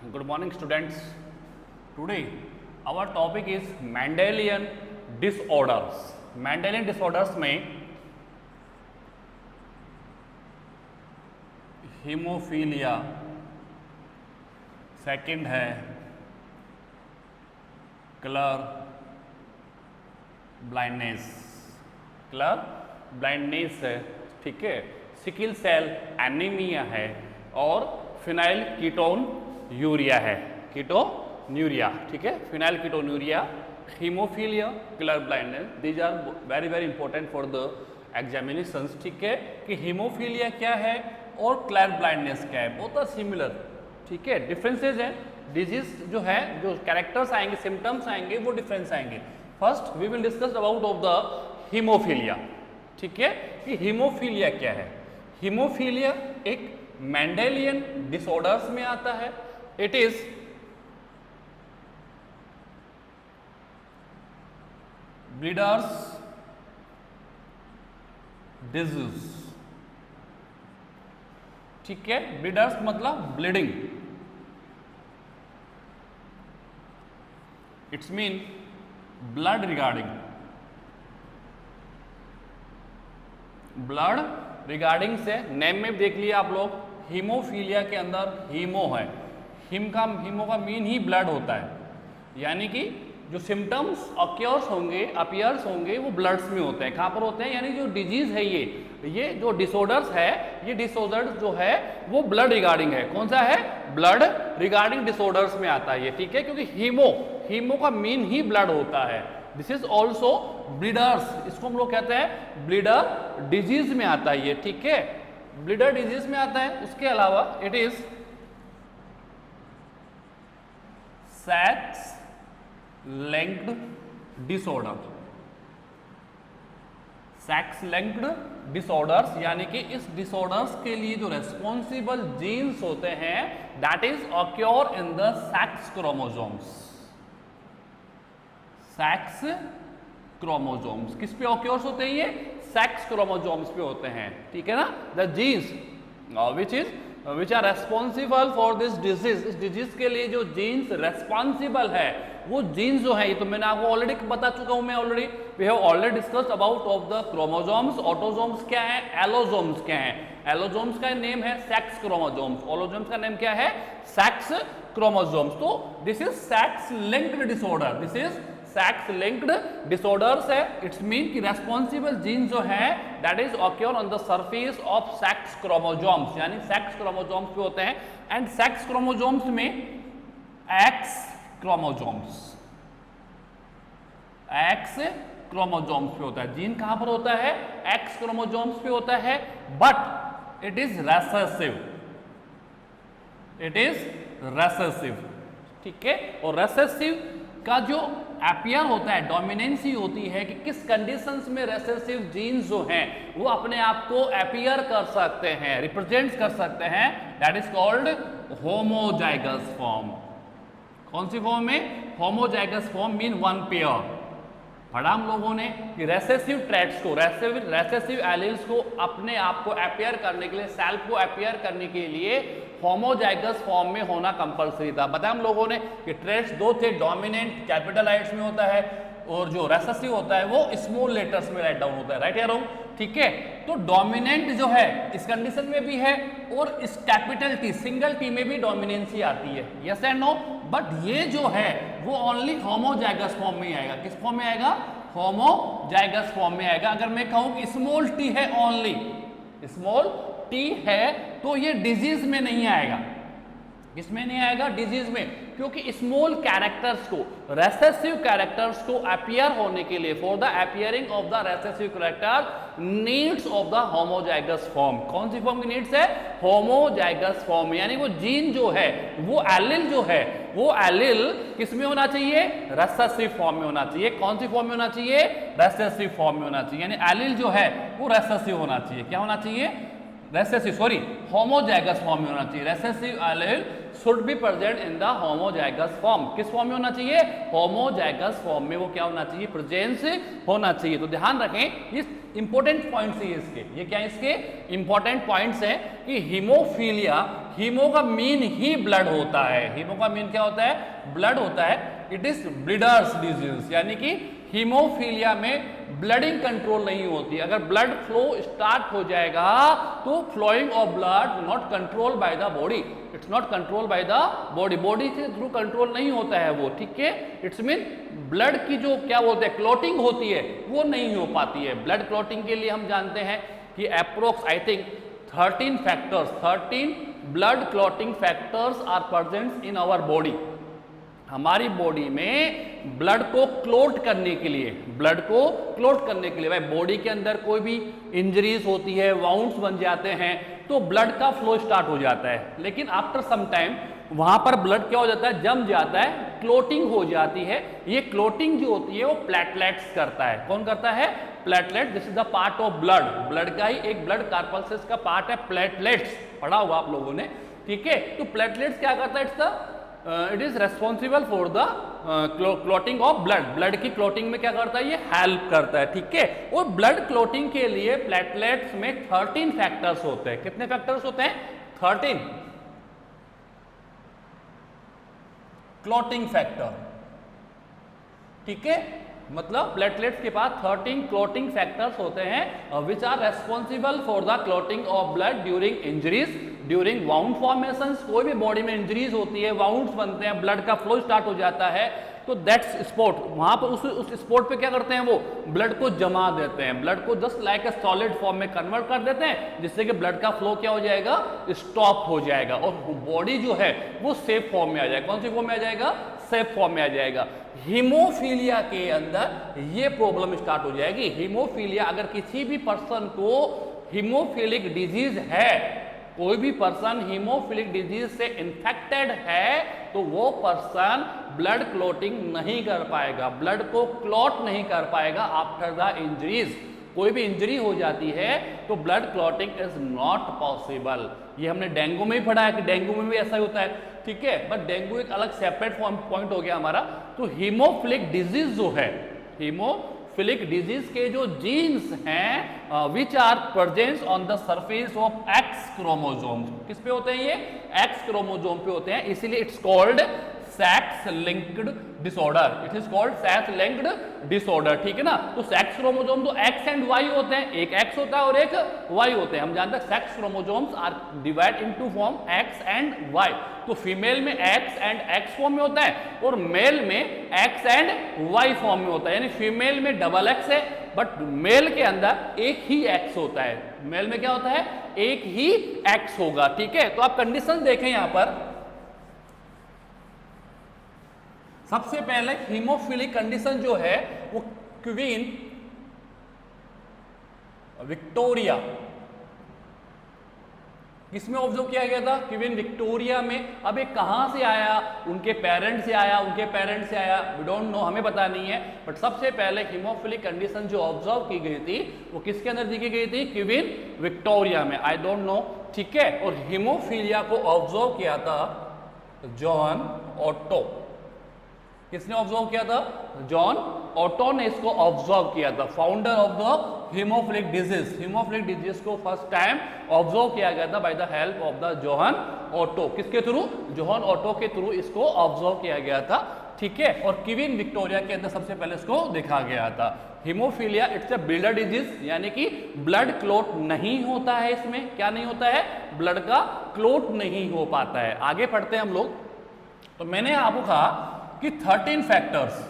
Good morning, students. Today, our topic is Mendelian disorders. Mendelian disorders में haemophilia, second है colour blindness है, ठीक है, सिकिल सेल एनीमिया है और फिनाइल कीटोन यूरिया है, कीटोन्यूरिया, ठीक है, phenylketonuria, haemophilia, colour blindness, these are very very important for the examinations, ठीक है, कि हीमोफीलिया क्या है और कलर ब्लाइंडनेस क्या है, बोथ आर सिमिलर, ठीक है, डिफरेंसेस है, डिजीज जो है, जो कैरेक्टर्स आएंगे, सिम्टम्स आएंगे, वो डिफरेंस आएंगे। First we will discuss about of the haemophilia, ठीक है, कि हीमोफीलिया क्या है। हीमोफीलिया एक मेंडेलियन डिसऑर्डर्स में आता है। इट इज ब्लीडर्स डिजीज, ठीक है, ब्लीडर्स मतलब bleeding, it's mean blood regarding से नेम में देख लिया आप लोग, हीमोफीलिया के अंदर हीमो है, हीमो का मीन ही ब्लड होता है, यानी कि जो सिम्टम्स अपियर्स होंगे वो ब्लड्स में होते हैं। कहाँ पर होते हैं? यानी जो डिजीज है ये जो डिसऑर्डर्स है, ये डिसऑर्डर्स जो है वो ब्लड रिगार्डिंग है। कौन सा है? ब्लड रिगार्डिंग डिसऑर्डर्स में आता है ये, ठीक है, क्योंकि हीमो का मीन ही ब्लड होता है। दिस इज ऑल्सो ब्लीडर्स, इसको हम लोग कहते हैं ब्लीडर डिजीज में आता है ये, ठीक है, ब्लीडर डिजीज में आता है। उसके अलावा it is sex linked disorder, sex linked disorders, यानी कि इस डिसऑर्डर्स के लिए जो रेस्पॉन्सिबल जीन्स होते हैं that is occur in the sex chromosomes. Sex chromosomes किस पे ऑक्योर्स होते हैं? ये सेक्स क्रोमोसोम्स पे होते हैं, ठीक है ना। The genes which are responsible for this disease, इस डिजीज के लिए जो जीन्स रेस्पॉन्सिबल है वो जीन्स जो है, ये तो मैंने आपको ऑलरेडी बता चुका हूं मैं already, we have already discussed about of the chromosomes. Autosomes क्या है? एलोसोम्स क्या है? एलोसोम्स का नेम है सेक्स क्रोमोसोम्स, ऑलोसोम्स का नेम क्या है? Sex chromosomes. तो this is sex linked disorder, this is sex linked disorders है। इट्स मीन कि रेस्पॉन्सिबल जीन जो है that is occur on the surface of sex chromosomes, यानी सेक्स क्रोमोसोम्स पे होते हैं। एंड सेक्स क्रोमोसोम्स में एक्स क्रोमोसोम्स पे होता है। जीन कहां पर होता है? एक्स क्रोमोसोम्स पे होता है, बट इट इज रेसेसिव, ठीक है। और रेसेसिव का जो एपियर होता है, डोमिनेंसी होती है कि किस कंडीशंस में रेसेसिव जीन्स जो हैं वो अपने आप को एपियर कर सकते हैं, रिप्रेजेंट कर सकते हैं, that is called homozygous form. कौन सी फॉर्म में? Homozygous form mean one pair. पढ़ा हम लोगों ने कि रेसेसिव ट्रेट्स को, रेसेसिव एलील्स को अपने आप को एपियर करने के लिए, सेल्फ को एपियर करने के लिए होमोजाइगस फॉर्म में होना कंपलसरी था। बताया हम लोगों ने कि ट्रेट्स दो थे, डोमिनेंट कैपिटल राइट्स में होता है और जो रेसेसिव होता है वो स्मॉल लेटर्स में राइट डाउन होता है, राइट या रॉन्ग, ठीक है। तो डोमिनेंट जो है इस कंडीशन में भी है और इस कैपिटल टी, सिंगल टी में भी डोमिनेंसी आती है, यस एंड नो। बट ये जो है वो ओनली होमोजाइगस फॉर्म में आएगा। किस फॉर्म में आएगा? होमोजाइगस फॉर्म में आएगा। अगर मैं कहूं कि स्मॉल टी है, ओनली स्मॉल टी है, तो ये डिजीज में नहीं आएगा। किसमें नहीं आएगा? डिजीज में, क्योंकि स्मॉल कैरेक्टर्स को, रेसेसिव कैरेक्टर्स को अपियर होने के लिए, for the appearing of the recessive character needs of the homozygous form. कौन सी फॉर्म की नीड्स है? होमोजाइगस फॉर्म, यानी वो जीन जो है, वो एलिल जो है, वो एलिल किस में होना चाहिए? रेसेसिव फॉर्म में होना चाहिए। कौन सी फॉर्म में होना चाहिए? रेसेसिव फॉर्म में होना चाहिए, यानी एलिल जो है वो रेसेसिव होना चाहिए। क्या होना चाहिए? रेसेसिव सॉरी होमोजाइगस फॉर्म में होना चाहिए। Recessive allele should be present in the homozygous form. किस फॉर्म में होना चाहिए? होमोजाइगस फॉर्म में वो क्या होना चाहिए? प्रेजेंस होना चाहिए। तो ध्यान रखें ये इंपॉर्टेंट पॉइंट्स है इसके, ये क्या इसके इंपॉर्टेंट पॉइंट्स हैं कि हीमोफीलिया, हीमो का मीन ही ब्लड होता है। हीमो का मीन क्या होता है? ब्लड होता है। इट इज ब्लीडर्स डिजीज, यानी कि हीमोफीलिया में ब्लडिंग कंट्रोल नहीं होती। अगर ब्लड फ्लो स्टार्ट हो जाएगा तो flowing of blood not control by the body, it's not control by the body, body से थ्रू कंट्रोल नहीं होता है वो, ठीक है। इट्स मीन ब्लड की जो क्या बोलते हैं क्लॉटिंग होती है वो नहीं हो पाती है। ब्लड क्लॉटिंग के लिए हम जानते हैं कि approx I think 13 factors, 13 blood clotting factors are present in our body. हमारी बॉडी में ब्लड को क्लोट करने के लिए, ब्लड को क्लोट करने के लिए, भाई बॉडी के अंदर कोई भी इंजरीज होती है, वाउंड्स बन जाते हैं तो ब्लड का फ्लो स्टार्ट हो जाता है। लेकिन आफ्टर सम टाइम वहां पर ब्लड क्या हो जाता है? जम जाता है, क्लोटिंग हो जाती है। ये क्लोटिंग जो होती है वो प्लेटलेट्स करता है। कौन करता है? Platelet. This is the part of blood, blood का ही एक ब्लड कार्पल्सेस का पार्ट है प्लेटलेट्स, पढ़ा होगा आप लोगों ने, ठीक है। तो प्लेटलेट्स क्या करता है? It's the it is responsible for the clotting of blood. Blood की क्लॉटिंग में क्या करता है? ये हेल्प करता है, ठीक है। और ब्लड क्लॉटिंग के लिए प्लेटलेट्स में 13 फैक्टर्स होते हैं। कितने फैक्टर्स होते हैं? 13 क्लॉटिंग फैक्टर, ठीक है। मतलब प्लेटलेट्स के पास 13 क्लॉटिंग फैक्टर्स होते हैं which are responsible for the clotting of blood during injuries, during wound formations. कोई भी बॉडी में इंजरीज होती है, वाउंड्स बनते हैं, ब्लड का फ्लो स्टार्ट हो जाता है, तो दैट्स स्पॉट, वहां पर उस स्पॉट पे क्या करते हैं? वो ब्लड को जमा देते हैं, ब्लड को just like a solid form में कन्वर्ट कर देते हैं, जिससे कि ब्लड का फ्लो क्या हो जाएगा? स्टॉप हो जाएगा और बॉडी जो है वो सेफ फॉर्म में आ जाएगा। कौन सी फॉर्म में आ जाएगा? सेफ फॉर्म में आ जाएगा। हीमोफीलिया के अंदर ये प्रॉब्लम स्टार्ट हो जाएगी। हीमोफीलिया, अगर किसी भी पर्सन को हीमोफिलिक डिजीज है, कोई भी पर्सन हीमोफिलिक डिजीज से इन्फेक्टेड है, तो वो पर्सन ब्लड क्लॉटिंग नहीं कर पाएगा, ब्लड को क्लॉट नहीं कर पाएगा आफ्टर द इंजरीज। कोई भी इंजरी हो जाती है तो blood clotting is not possible. ये हमने डेंगू में भी पढ़ा है कि डेंगू में भी ऐसा ही होता है, ठीक है। बट डेंगू एक अलग सेपरेट पॉइंट हो गया हमारा। तो हीमोफिलिक डिजीज जो है, हीमोफिलिक डिजीज के जो जीन्स हैं which are present on the surface of X chromosome, किस पे होते हैं? ये एक्स क्रोमोसोम पे होते हैं, इसीलिए it's called sex linked disorder. It is called sex linked disorder, ठीक है ना। तो सेक्स क्रोमोसोम तो एक्स एंड वाई होते हैं, एक एक्स होता है और एक वाई होते हैं। हम जानते हैं sex chromosomes are divide into form X and Y. तो फीमेल में एक्स एंड एक्स फॉर्म में होता है और मेल में एक्स एंड वाई फॉर्म में होता है। यानी फीमेल में डबल एक्स है बट मेल के अंदर एक ही एक्स होता है। मेल में क्या होता है? एक ही एक्स होगा, ठीक है। तो आप कंडीशन देखें यहां पर, सबसे पहले हीमोफिलिक कंडीशन जो है वो क्वीन विक्टोरिया, किसमें ऑब्जर्व किया गया था? क्वीन विक्टोरिया में। अब ये कहां से आया? उनके पेरेंट्स से आया, उनके पेरेंट्स से आया, वी डोंट नो, हमें पता नहीं है। बट सबसे पहले हीमोफिलिक कंडीशन जो ऑब्जर्व की गई थी वो किसके अंदर देखी गई थी? क्वीन विक्टोरिया में। आई डोंट नो, ठीक है। और हीमोफीलिया को ऑब्जर्व किया था जॉन ऑटो। किसने ऑब्जर्व किया था? जॉन ऑटो ने इसको ऑब्जर्व किया था, founder of the haemophilic disease. Haemophilic disease को फर्स्ट टाइम ऑब्जर्व किया गया था by the help of the John Otto. किसके थ्रू? जॉन ऑटो के थ्रू इसको ऑब्जर्व किया गया था, ठीक है। और क्वीन विक्टोरिया के अंदर सबसे पहले इसको देखा गया था। Haemophilia it's a bleeder disease, यानी कि ब्लड क्लॉट नहीं होता है इसमें। क्या नहीं होता है? ब्लड का क्लॉट नहीं हो पाता है। आगे पढ़ते हैं हम लोग। तो मैंने आपको कहा कि 13 factors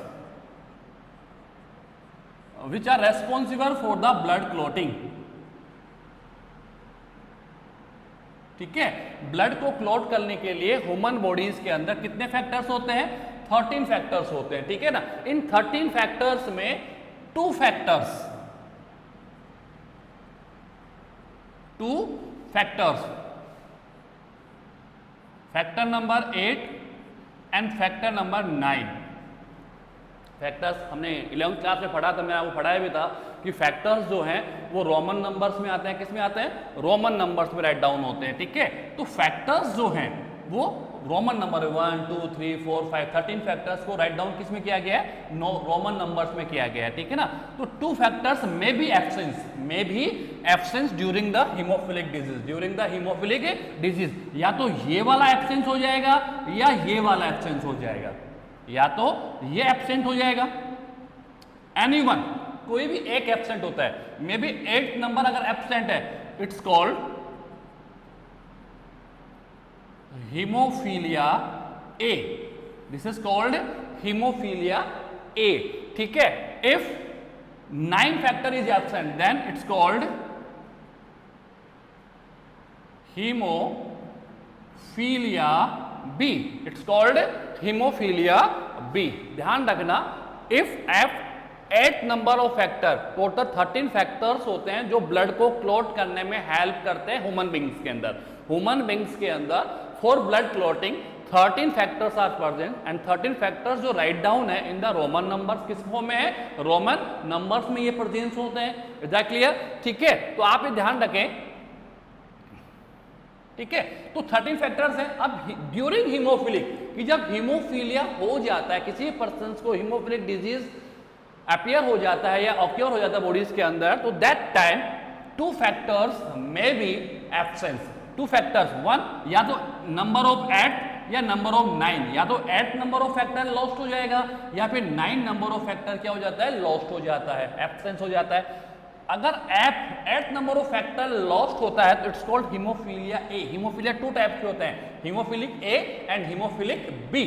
which are responsible for the blood clotting, ठीक है। ब्लड को क्लॉट करने के लिए ह्यूमन बॉडीज के अंदर कितने फैक्टर्स होते हैं? 13 फैक्टर्स होते हैं, ठीक है ना। इन 13 फैक्टर्स में 2 factors factor number 8 and factor number 9। Factors हमने 11th क्लास में पढ़ा था, मैंने आपको पढ़ाया भी था कि फैक्टर्स जो हैं वो रोमन नंबर्स में आते हैं, किस में आते हैं, रोमन नंबर्स में राइट डाउन होते हैं, ठीक है। तो फैक्टर्स जो हैं वो रोमन नंबर 1 2 3 4 5 13 फैक्टर्स को राइट डाउन किस में किया गया है, रोमन नंबर्स में किया गया है, ठीक है ना। तो 2 factors may be absence during the haemophilic disease, during the haemophilic disease, या तो ये वाला एब्सेंस हो जाएगा या ये वाला एब्सेंस हो जाएगा, या तो ये एब्सेंट हो जाएगा, एनीवन, कोई भी एक एब्सेंट होता है, मे बी 8 नंबर अगर एब्सेंट है, it's called haemophilia A, this is called haemophilia A, ठीक है। If 9 factor is absent then it's called haemophilia B, it's called haemophilia B. ध्यान रखना, इफ 8 number of factor, total 13 factors होते हैं जो ब्लड को क्लॉट करने में हेल्प करते हैं ह्यूमन बींग्स के अंदर। ह्यूमन बींग्स के अंदर for blood clotting 13 factors are present and 13 factors जो राइट डाउन है इन द रोमन नंबर्स, किस फॉर्म में है, रोमन नंबर्स में ये प्रेजेंस होते हैं। इज दैट क्लियर, ठीक है। तो आप ये ध्यान रखें, ठीक है। तो 13 फैक्टर्स हैं। अब ड्यूरिंग हीमोफिलिक, कि जब हीमोफीलिया हो जाता है, किसी पर्सन को हीमोफिलिक डिजीज अपीयर हो जाता है या ऑक्योर हो जाता है बॉडीज के अंदर, तो that time 2 factors may be absence. 2 factors, 1 या तो नंबर ऑफ 8 या नंबर ऑफ 9, या तो 8 नंबर ऑफ फैक्टर लॉस्ट हो जाएगा या फिर 9 नंबर ऑफ फैक्टर क्या हो जाता है, लॉस्ट हो जाता है, एब्सेंस हो जाता है। अगर 8 नंबर ऑफ फैक्टर लॉस्ट होता है तो it's called haemophilia A. Haemophilia 2 types के होते हैं, haemophilic A and haemophilic B.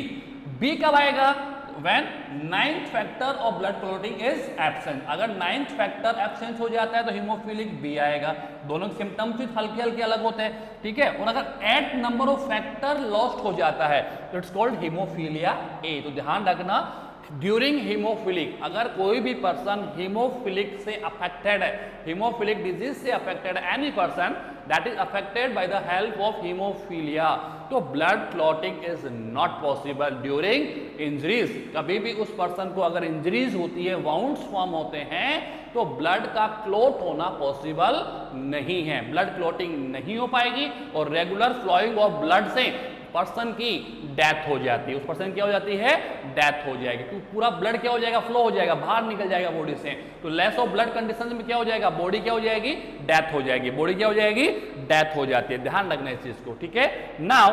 B कब आएगा, when 9th factor of blood clotting is absent. अगर 9th फैक्टर एब्सेंट हो जाता है तो हीमोफिलिक बी आएगा। दोनों के सिम्टम्स हल्के हल्के अलग होते हैं, ठीक है। और अगर 8 नंबर ऑफ फैक्टर लॉस्ट हो जाता है तो इट्स कॉल्ड हीमोफीलिया ए। तो ध्यान रखना, ड्यूरिंग हीमोफिलिक, अगर कोई भी पर्सन हीमोफिलिक से अफेक्टेड है, हीमोफिलिक डिजीज से अफेक्टेड है, any person that is affected by the help of haemophilia, तो blood clotting is not possible during injuries. कभी भी उस पर्सन को अगर इंजरीज होती है, वाउंड्स फॉर्म होते हैं, तो ब्लड का क्लॉट होना पॉसिबल नहीं है, ब्लड क्लॉटिंग नहीं हो पाएगी और रेगुलर फ्लोइंग ऑफ ब्लड से पर्सन की डेथ हो जाती है। उस पर्सन क्या हो जाती है, डेथ हो जाएगी, क्योंकि पूरा ब्लड क्या हो जाएगा, फ्लो हो जाएगा, बाहर निकल जाएगा बॉडी से। तो लेस ऑफ ब्लड कंडीशन में क्या हो जाएगा, बॉडी क्या हो जाएगी, डेथ हो जाएगी, बॉडी क्या हो जाएगी, डेथ हो जाती है। ध्यान रखना इस चीज को, ठीक है। नाउ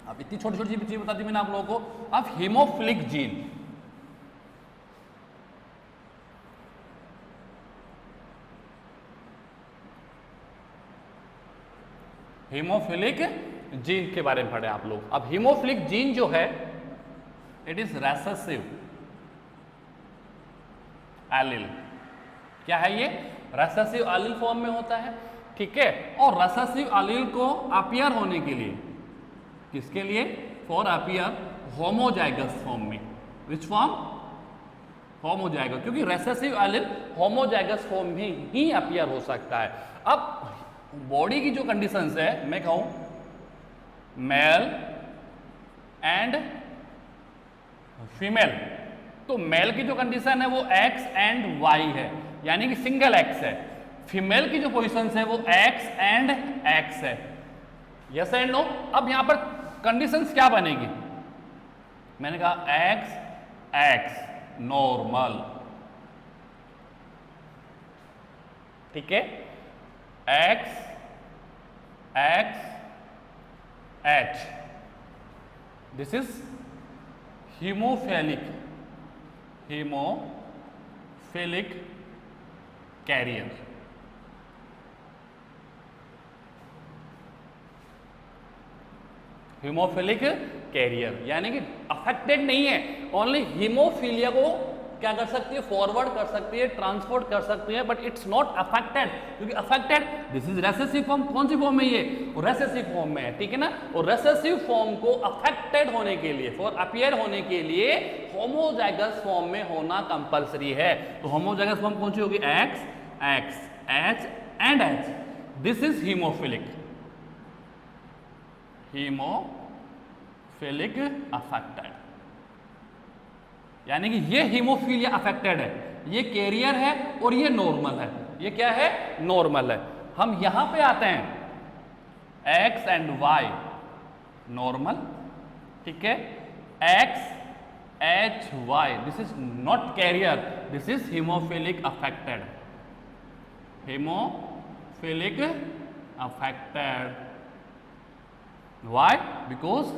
अब इतनी छोटी छोटी चीज बता दी मैंने आप लोगों को। अब हीमोफिलिक जीन, हीमोफिलिक जीन के बारे में पढ़े आप लोग। अब हीमोफिलिक जीन जो है, इट इज रेसेसिव एलील। क्या है ये, रेसेसिव एलील फॉर्म में होता है, ठीक है। और रेसेसिव एलील को अपीयर होने के लिए, किसके लिए, फॉर अपीयर होमोजाइगस फॉर्म में। विच फॉर्म, होमोजाइगस, क्योंकि रेसेसिव एलील होमोजाइगस फॉर्म में ही अपीयर हो सकता है। अब बॉडी की जो कंडीशंस है, मैं कहूं मेल एंड फीमेल, तो मेल की जो कंडीशन है वो एक्स एंड वाई है, यानी कि सिंगल एक्स है। फीमेल की जो पोजीशन है वो एक्स एंड एक्स है, यस एंड नो। अब यहां पर कंडीशंस क्या बनेगी, मैंने कहा एक्स एक्स नॉर्मल, ठीक है, X X H, this is haemophilic, haemophilic carrier. Haemophilic carrier यानी कि अफेक्टेड नहीं है, ओनली हीमोफीलिया को क्या कर सकती है, फॉरवर्ड कर सकती है, ट्रांसपोर्ट कर सकती है, बट इट्स नॉट अफेक्टेड। क्योंकि affected, this is recessive form, कौन सी फॉर्म में ये, रेसेसिव फॉर्म में है, ठीक है ना। और रेसेसिव फॉर्म को अफेक्टेड होने के लिए, फॉर अपीयर होने के लिए होमोजाइगस फॉर्म में होना कंपलसरी है। तो होमोजाइगस फॉर्म कौन सी होगी, X X H and H, this is haemophilic, haemophilic affected, यानी कि ये हीमोफीलिया अफेक्टेड है, ये कैरियर है और ये नॉर्मल है। ये क्या है? नॉर्मल है। हम यहां पे आते हैं एक्स एंड वाई नॉर्मल, ठीक है। X H Y this is not carrier, this is haemophilic affected, haemophilic affected. Why? Because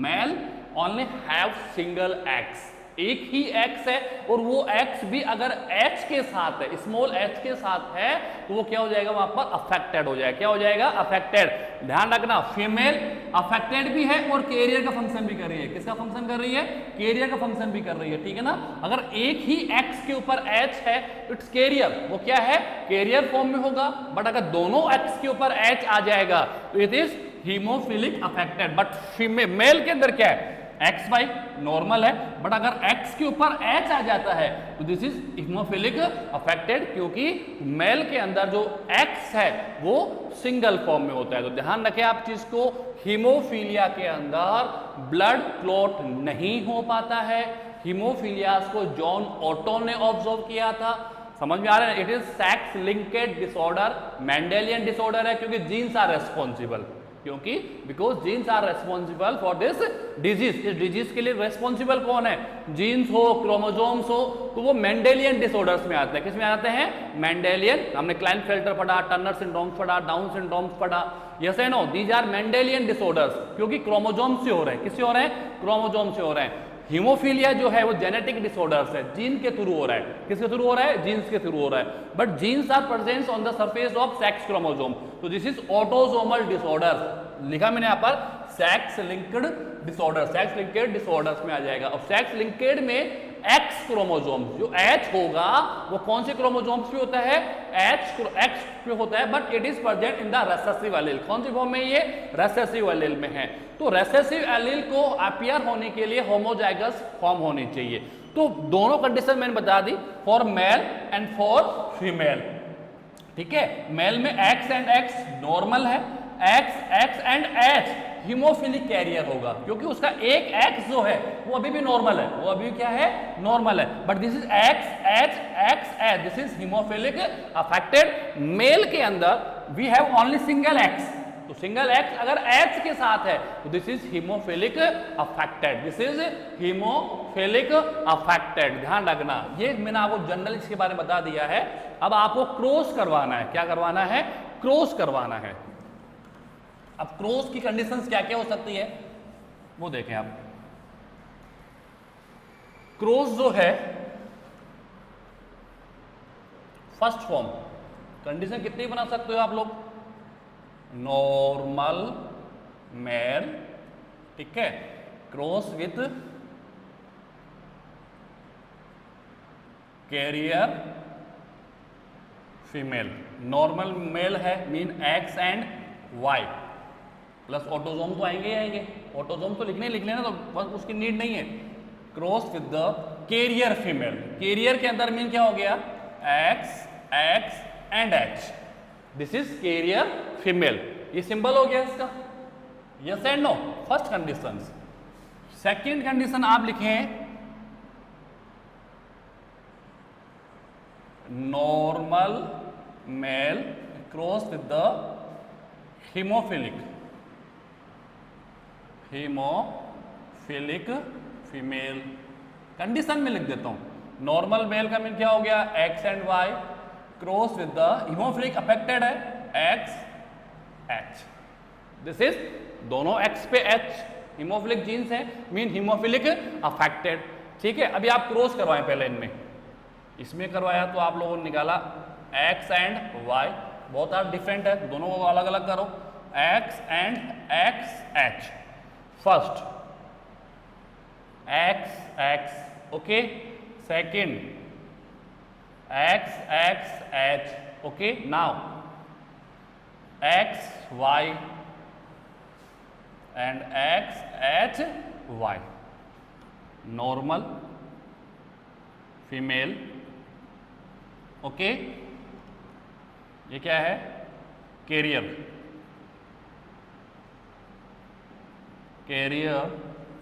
male only have single X, एक ही X है और वो X भी अगर H के साथ है, स्मॉल h के साथ है, तो वो क्या हो जाएगा? वहां पर अफेक्टेड हो जाएगा। क्या हो जाएगा? अफेक्टेड। ध्यान रखना, फीमेल अफेक्टेड भी है और कैरियर का फंक्शन भी कर रही है। किसका फंक्शन कर रही है? कैरियर का फंक्शन भी कर रही है, ठीक है ना। अगर एक ही X के ऊपर H है इट्स कैरियर, वो क्या है? कैरियर फॉर्म में होगा। बट अगर दोनों X के ऊपर H आ जाएगा तो it is haemophilic affected. But female male के अंदर क्या है? एक्स वाई नॉर्मल है, बट अगर एक्स के ऊपर एच आ जाता है तो दिस इज हीमोफिलिक अफेक्टेड, क्योंकि मेल के अंदर जो एक्स है वो सिंगल फॉर्म में होता है। तो ध्यान रखें आप चीज को, हीमोफीलिया के अंदर ब्लड क्लॉट नहीं हो पाता है। हीमोफीलिया को जॉन ऑटो ने ऑब्जर्व किया था। समझ में आ रहा है? It is sex linked disorder, Mendelian disorder है, क्योंकि जीन्स आर रेस्पॉन्सिबल, क्योंकि because genes are responsible for this disease. इस डिजीज के लिए रेस्पॉन्सिबल कौन है? जीन्स हो, क्रोमोसोम्स हो, तो वो मेंडेलियन डिसऑर्डर्स में आते हैं। किस में आते हैं? मेंडेलियन। हमने क्लाइनफेल्टर पढ़ा, टर्नर सिंड्रोम्स पढ़ा, डाउन सिंड्रोम्स पढ़ा। Yes and no, these are Mendelian disorders, क्योंकि क्रोमोसोम से हो रहे हैं। किससे हो रहे हैं? क्रोमोसोम से हो रहे हैं। हीमोफीलिया जो है वो जेनेटिक डिसऑर्डर्स है, जीन के थ्रू हो रहा है। किसके थ्रू हो रहा है? जीन्स के थ्रू हो रहा है। But genes are present on the surface of sex chromosome, तो दिस इज ऑटोसोमल डिसऑर्डर। लिखा मैंने यहाँ पर sex linked disorder, sex linked disorders में आ जाएगा। और सेक्स लिंक्ड में एक्स क्रोमोसोम जो एच होगा वो कौन से क्रोमोसोम्स पे होता है? एक्स पे होता है, but it is present in the recessive allele. कौन सी फॉर्म में? ये रेसेसिव एलील में है। तो रेसेसिव एलील को अपीयर होने के लिए होमोजाइगस फॉर्म होनी चाहिए। तो दोनों कंडीशन मैंने बता दी, for male and for female, ठीक है। मेल में एक्स एंड एक्स नॉर्मल है, X and H haemophilic carrier होगा, क्योंकि उसका एक एक्स जो है वो अभी भी नॉर्मल है, वो अभी क्या है? नॉर्मल है। But this is X H, this is haemophilic affected. Male के अंदर we have only single X, तो सिंगल एक्स अगर एच के साथ है तो this is haemophilic affected, this is haemophilic affected. ध्यान रखना, ये मैंने आपको जनरल इसके बारे में बता दिया है। अब आपको क्रॉस करवाना है। क्या करवाना है? क्रॉस करवाना है। अब क्रॉस की कंडीशंस क्या क्या हो सकती है वो देखें आप। क्रॉस जो है फर्स्ट फॉर्म, कंडीशन कितनी बना सकते हो आप लोग? नॉर्मल मेल, ठीक है, cross with carrier female. Normal male है mean X and Y, plus autosome तो आएंगे ही आएंगे। ऑटोजोम तो लिख लेना, तो बस उसकी नीड नहीं है। Cross with the carrier female, carrier के अंदर मीन क्या हो गया? X and H, this is carrier female. ये सिंबल हो गया इसका। Yes and no, first condition. Second condition आप लिखें normal male cross with the haemophilic female. Condition में लिख देता हूं। नॉर्मल मेल का मीन क्या हो गया? X and Y cross with the haemophilic affected है एक्स एच, दिस इज दोनों एक्स पे एच हीमोफिलिक जीन्स है मीन हीमोफिलिक अफेक्टेड, ठीक है। अभी आप क्रॉस करवाएं पहले इनमें, इसमें करवाया तो आप लोगों ने निकाला एक्स एंड वाई, बहुत आर डिफरेंट है, दोनों को अलग अलग करो। X and X H, first X, okay, second X H, okay. Now X Y and X H Y, normal female, okay. ये क्या है? Carrier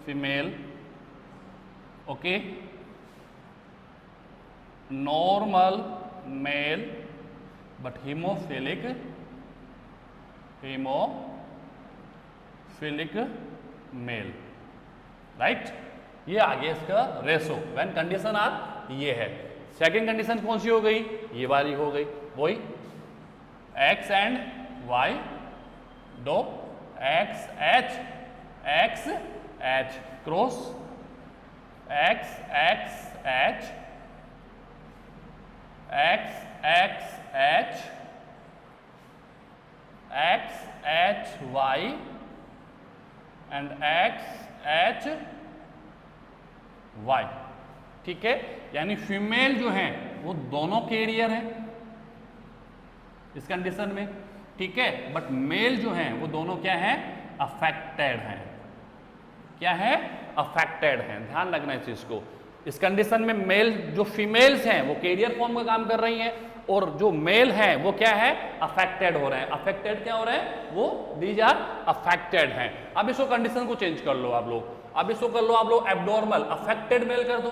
female, okay. Normal male but haemophilic male, right. ये आ गया इसका रेशो व्हेन कंडीशन आर ये है। Second condition कौन सी हो गई, ये वाली हो गई, वही एक्स एंड वाई दो X H cross X H Y and X Y, ठीक है। यानी फीमेल जो है वो दोनों कैरियर है इस कंडीशन में, ठीक है, बट मेल जो है वो दोनों क्या है, अफेक्टेड हैं। क्या है, अफेक्टेड हैं। ध्यान रखना इस चीज को। इस कंडीशन में मेल जो फीमेल्स हैं वो कैरियर फॉर्म का काम कर रही हैं और जो मेल हैं वो क्या है, अफेक्टेड हो रहे हैं। अफेक्टेड क्या हो रहे हैं, वो दीज आर अफेक्टेड हैं। अब इसको कंडीशन को चेंज कर लो आप लोग। अब इसको कर लो आप लोग एब्नॉर्मल, अफेक्टेड मेल कर दो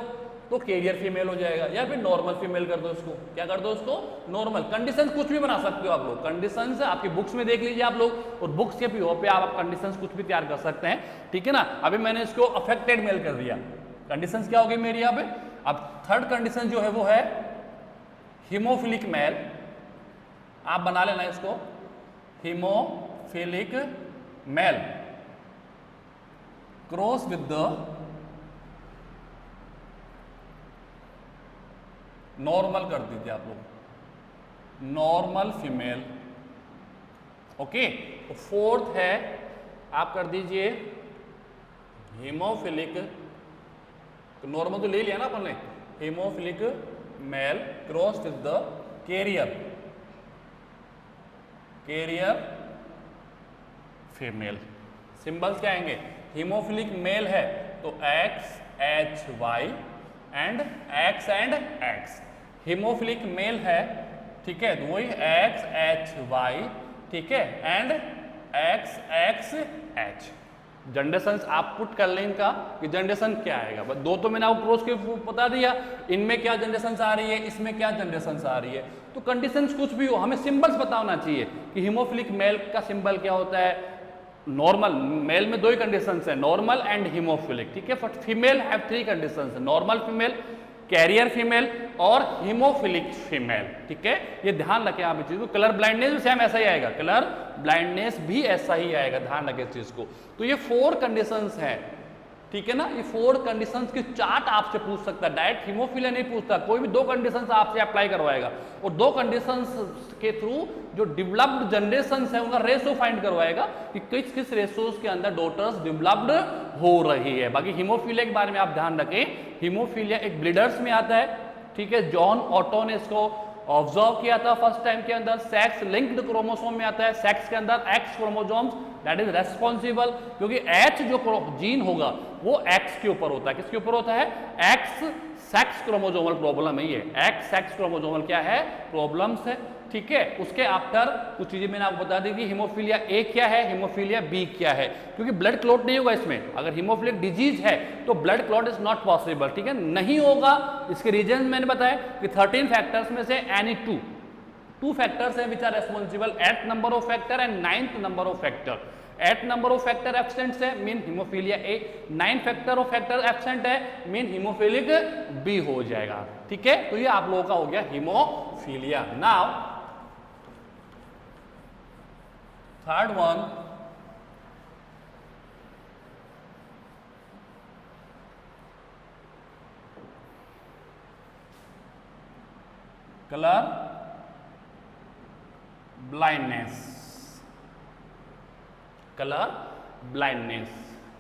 तो कैरियर फीमेल हो जाएगा, या फिर नॉर्मल फीमेल कर दो इसको। क्या कर दो इसको, नॉर्मल। कंडीशंस कुछ भी बना सकते हो आप लोग। कंडीशंस आपकी बुक्स में देख लीजिए आप लोग, और बुक्स के पीओ पे आप कंडीशंस कुछ भी तैयार कर सकते हैं, ठीक है ना। अभी मैंने इसको अफेक्टेड मेल कर दिया। कंडीशंस क्या हो गई मेरी यहाँ पे। अब थर्ड कंडीशन जो है वो है हीमोफिलिक मेल। आप बना लेना इसको, haemophilic male cross with the normal कर दीजिए आप लोग, नॉर्मल फीमेल, ओके। तो फोर्थ है आप कर दीजिए हीमोफिलिक, तो नॉर्मल तो ले लिया ना अपन ने, haemophilic male cross with the carrier female. Symbols क्या आएंगे, हीमोफिलिक मेल है तो X H Y and X. Haemophilic male है, ठीक है, तो वही एक्स एच वाई, ठीक है, एंड एक्स एच। जनरेशन आप पुट कर लें इनका कि जनरेशन क्या आएगा। बस दो तो मैंने आपको क्रॉस के बता दिया, इनमें क्या जनरेशन आ रही है, इसमें क्या जनरेशन आ रही है। तो कंडीशंस कुछ भी हो, हमें सिंबल्स पता होना चाहिए कि हीमोफिलिक मेल का सिंबल क्या होता है। नॉर्मल मेल में दो ही कंडीशंस है, नॉर्मल एंड हीमोफिलिक, ठीक है। But female have three conditions, normal female, carrier female और हीमोफिलिक फीमेल, ठीक है। ये ध्यान रखें आप इस चीज को। कलर ब्लाइंडनेस भी सेम ऐसा ही आएगा, कलर ब्लाइंडनेस भी ऐसा ही आएगा, ध्यान रखें इस चीज को। तो ये 4 कंडीशंस हैं, ठीक है ना। ये 4 कंडीशंस की चार्ट आपसे पूछ सकता है, डायरेक्ट हीमोफिलिया नहीं पूछता, कोई भी 2 कंडीशंस आपसे अप्लाई करवाएगा और 2 कंडीशंस के थ्रू जो डेवलप्ड जनरेशंस है उनका रेशो फाइंड करवाएगा कि किस किस रेशोस के अंदर डॉटर्स डेवलप्ड हो रही है। बाकी हीमोफिलिया के बारे में आप ध्यान रखें, हीमोफिलिया एक ब्लीडर्स में आता है, ठीक है। जॉन ऑटो ने इसको ऑब्जर्व किया था फर्स्ट टाइम के अंदर। सेक्स लिंक्ड क्रोमोसोम में आता है, सेक्स के अंदर x chromosomes that is responsible, क्योंकि एच जो जीन होगा वो एक्स के ऊपर होता है। किसके ऊपर होता है, एक्स सेक्स क्रोमोसोमल प्रॉब्लम है ये, एक्स सेक्स क्रोमोसोमल क्या है, प्रॉब्लम्स है, ठीक है। उसके आफ्टर कुछ चीजें मैंने आपको बता दी कि हीमोफिलिया ए क्या है, हीमोफिलिया बी क्या है, क्योंकि ब्लड क्लॉट नहीं होगा इसमें। अगर हीमोफिलिक डिजीज है तो blood clot is not possible, ठीक है, नहीं होगा। इसके रीजन मैंने बताया कि 13 फैक्टर्स में से एनी 2 फैक्टर्स हैं which are responsible, 8th number of factor and 9th number of factor. 8 number of factor absent है mean haemophilia A, 9 factor of factor absent है मीन हीमोफिलिक बी हो जाएगा, ठीक है। तो ये आप लोगों का हो गया haemophilia. Now third one, colour blindness. Colour blindness,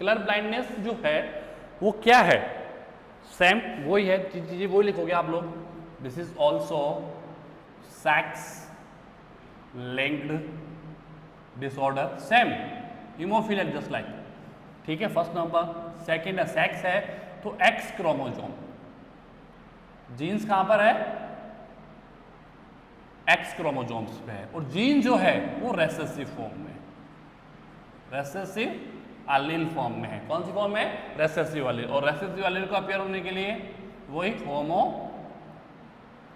colour blindness जो है वो क्या है, सेम वही है, चीजें वही लिखोगे आप लोग। This is also sex linked disorder, same haemophilia just like, ठीक है। फर्स्ट नंबर, सेकंड है सेक्स है तो एक्स क्रोमोसोम, जीन्स कहां पर है, एक्स क्रोमोसोम्स पे है, और जीन जो है वो रेसेसिव फॉर्म में, रेसेसिव एलील फॉर्म में है। कौन सी फॉर्म में, रेसेसिव एलील। और रेसेसिव एलील को अपीयर होने के लिए वही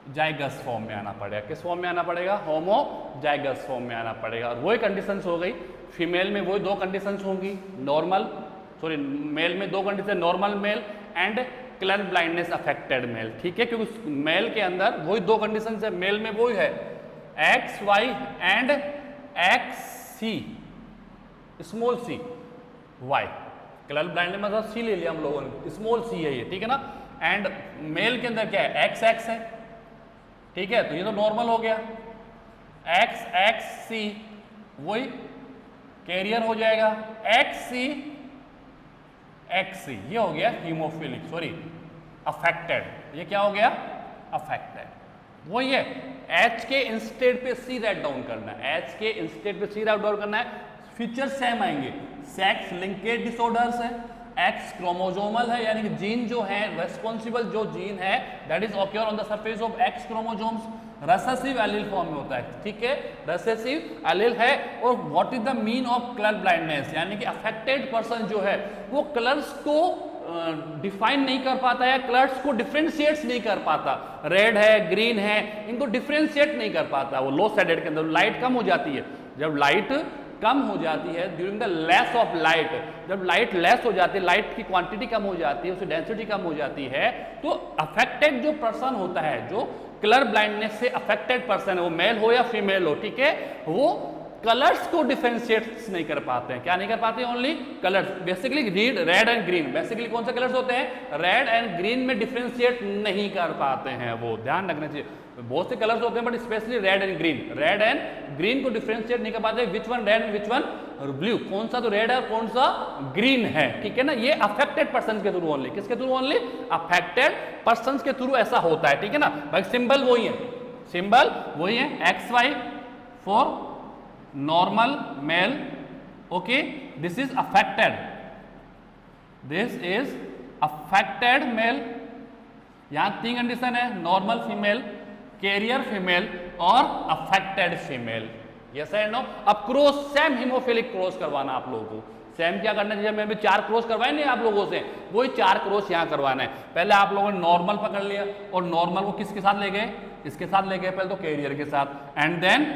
जाइगस फॉर्म में आना पड़ेगा। किस फॉर्म में आना पड़ेगा? होमोजाइगस फॉर्म में आना पड़ेगा। और वही कंडीशंस हो गई, फीमेल में वही दो कंडीशंस होंगी, मेल में दो condition, normal male and colour blindness affected male. ठीक है, क्योंकि मेल के अंदर वही दो कंडीशन है, मेल में वही है X Y and X C, small C Y. Colour blindness मतलब सी ले लिया हम लोगों ने, स्मॉल सी है ये, ठीक है ना। एंड मेल के अंदर क्या है? एक्स एक्स है, ठीक है, तो ये तो नॉर्मल हो गया, एक्स एक्स सी वही कैरियर हो जाएगा, एक्स सी एक्स सी, ये हो गया हीमोफिलिक, सॉरी अफेक्टेड। ये क्या हो गया? अफेक्टेड। वही है, एच के इंस्टेड पे सी राइट डाउन करना है, एच के इंस्टेड पे सी राइट डाउन करना है। फीचर सेम आएंगे, सेक्स लिंकेज डिसऑर्डर्स है, एक्स क्रोमोजोमल है, यानी कि जीन जो है रेस्पॉन्सिबल जो जीन है that is occur on the surface of x chromosomes, recessive allele form में होता है। ठीक है, रेसेसिव एलील है। और what is the mean of colour blindness, यानी कि अफेक्टेड पर्सन जो है वो कलर्स को डिफाइन नहीं कर पाता है, कलर्स को डिफ्रेंशिएट नहीं कर पाता, रेड है ग्रीन है इनको डिफ्रेंशिएट नहीं कर पाता। वो लो साइडेड के अंदर लाइट कम हो जाती है, जब लाइट कम हो जाती है during the less of light, जब लाइट लेस हो जाती है, लाइट की क्वांटिटी कम हो जाती है, उसकी डेंसिटी कम हो जाती है, तो अफेक्टेड जो पर्सन होता है, जो कलर ब्लाइंडनेस से अफेक्टेड पर्सन है, वो मेल हो या फीमेल हो, ठीक है, वो कलर्स को डिफरेंशिएट नहीं कर पाते हैं। क्या नहीं कर पाते? Only colours, basically red and green, basically कौन से कलर्स होते हैं? रेड एंड ग्रीन में डिफरेंशिएट नहीं कर पाते हैं, वो ध्यान रखना चाहिए। बहुत से कलर्स होते हैं but specially red and green को डिफरेंशिएट नहीं कर पाते, which one red and which one blue, कौन सा तो रेड है कौन सा ग्रीन है, ठीक है ना। ये अफेक्टेड पर्सन के थ्रू ओनली, किसके थ्रू? ओनली अफेक्टेड पर्सन के थ्रू ऐसा होता है, ठीक है ना भाई। सिंबल वही है, सिंबल वही है, X Y for normal male, okay, this is affected, this is affected male. यहां तीन कंडीशन है, नॉर्मल फीमेल, कैरियर फीमेल और affected female, yes and no. अब क्रॉस, सेम हीमोफिलिक क्रॉस करवाना आप लोगों को। सेम क्या करना चाहिए? मैं भी 4 क्रॉस करवाए नहीं आप लोगों से, वही 4 क्रॉस यहाँ करवाना है। पहले आप लोगों ने नॉर्मल पकड़ लिया और नॉर्मल को किसके साथ ले गए? इसके साथ ले गए, पहले तो कैरियर के साथ एंड देन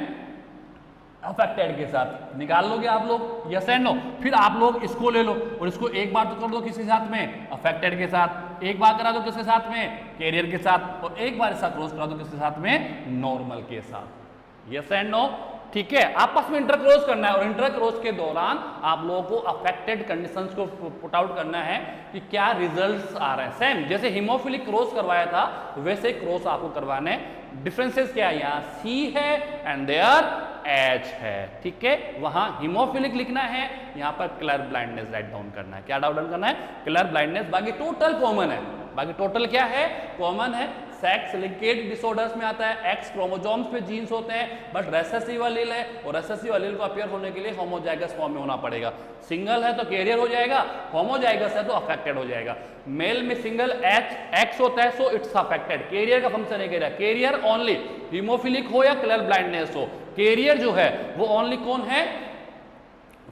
अफेक्टेड के साथ। निकाल लोगे आप लोग, यस एंड नो। फिर आप लोग इसको ले लो और इसको एक बार तो कर दो किसके साथ में? अफेक्टेड के साथ। एक बार करा दो किसके साथ में? कैरियर के साथ। और एक बार इसका क्रॉस करा दो किसके साथ में? नॉर्मल के साथ, यस एंड नो। ठीक है, आपस में इंटरक्रॉस करना है और इंटरक्रॉस के दौरान आप लोगों को अफेक्टेड कंडीशंस को पुट आउट करना है कि क्या रिजल्ट्स आ रहे हैं। सेम जैसे हीमोफिलिक क्रॉस करवाया था वैसे क्रॉस आपको करवाने। डिफरेंसेस क्या है? यहाँ सी है एंड देयर एच है, ठीक है। वहां हीमोफिलिक लिखना है, यहाँ पर कलर ब्लाइंडनेस राइट डाउन करना है। क्या डाउन करना है? Colour blindness. बाकी टोटल कॉमन है, बाकी टोटल क्या है? कॉमन है। सेक्स लिंकेज डिसऑर्डर्स में आता है, एक्स क्रोमोसोम्स पे जीन्स होते हैं, बट रेसेसिव एलील है और रेसेसिव एलील को अपीयर होने के लिए होमोजाइगस फॉर्म में होना पड़ेगा। सिंगल है तो कैरियर हो जाएगा, होमोजाइगस है तो अफेक्टेड हो जाएगा। मेल में सिंगल एक्स होता है सो इट्स अफेक्टेड। कैरियर का फंक्शन है क्या? कैरियर ओनली हीमोफिलिक हो या कलर ब्लाइंडनेस हो, कैरियर जो है वो ओनली कौन है?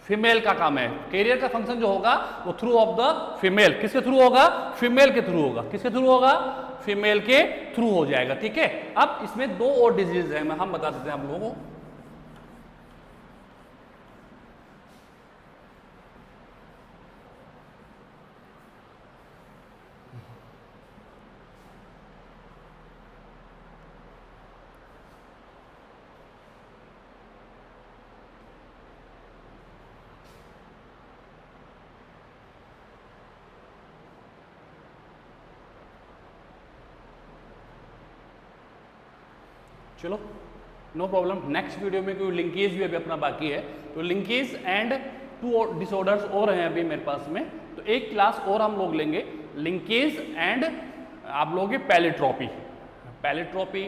फीमेल का काम है। कैरियर का फंक्शन जो होगा वो थ्रू ऑफ द फीमेल। किसके थ्रू होगा? फीमेल के थ्रू होगा। किसके थ्रू होगा? फीमेल के थ्रू हो जाएगा, ठीक है। अब इसमें 2 और डिजीज है, मैं हम बता देते हैं आप लोगों को। चलो नो प्रॉब्लम। नेक्स्ट वीडियो में कोई लिंकेज भी अभी अपना बाकी है, तो लिंकेज एंड 2 डिसऑर्डर्स और हैं अभी मेरे पास में, तो एक क्लास और हम लोग लेंगे लिंकेज एंड आप लोग पैलिट्रोपी। पैलिट्रोपी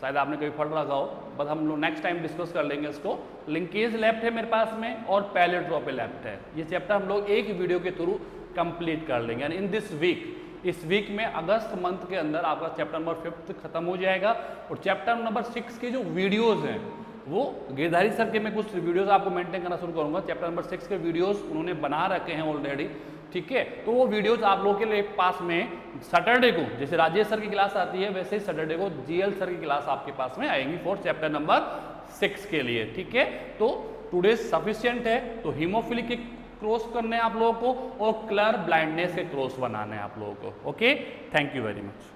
शायद आपने कभी पढ़ रखा हो, बस हम लोग नेक्स्ट टाइम डिस्कस कर लेंगे इसको। लिंकेज लेफ्ट है मेरे पास में और पैलिट्रोपी लेफ्ट है। ये चैप्टर हम लोग एक वीडियो के थ्रू कंप्लीट कर लेंगे इन दिस वीक। इस वीक में अगस्त मंथ के अंदर आपका चैप्टर नंबर 5 खत्म हो जाएगा और चैप्टर नंबर 6 के जो वीडियोस हैं वो गिरधारी सर के मैं कुछ वीडियोस आपको मेंटेन करना शुरू करूंगा। चैप्टर नंबर 6 के वीडियोस उन्होंने बना रखे हैं ऑलरेडी, ठीक है। तो वो वीडियोस आप लोगों के लिए पास में सैटरडे को, जैसे राजेश सर की क्लास आती है वैसे ही सैटरडे को जीएल सर की क्लास आपके पास में आएंगी फॉर चैप्टर नंबर 6 के लिए, ठीक है। तो टुडे सफिशिएंट है। तो हीमोफिलिक के क्रॉस करने हैं आप लोगों को और कलर ब्लाइंडनेस के क्रॉस बनाने हैं आप लोगों को। Okay, thank you very much.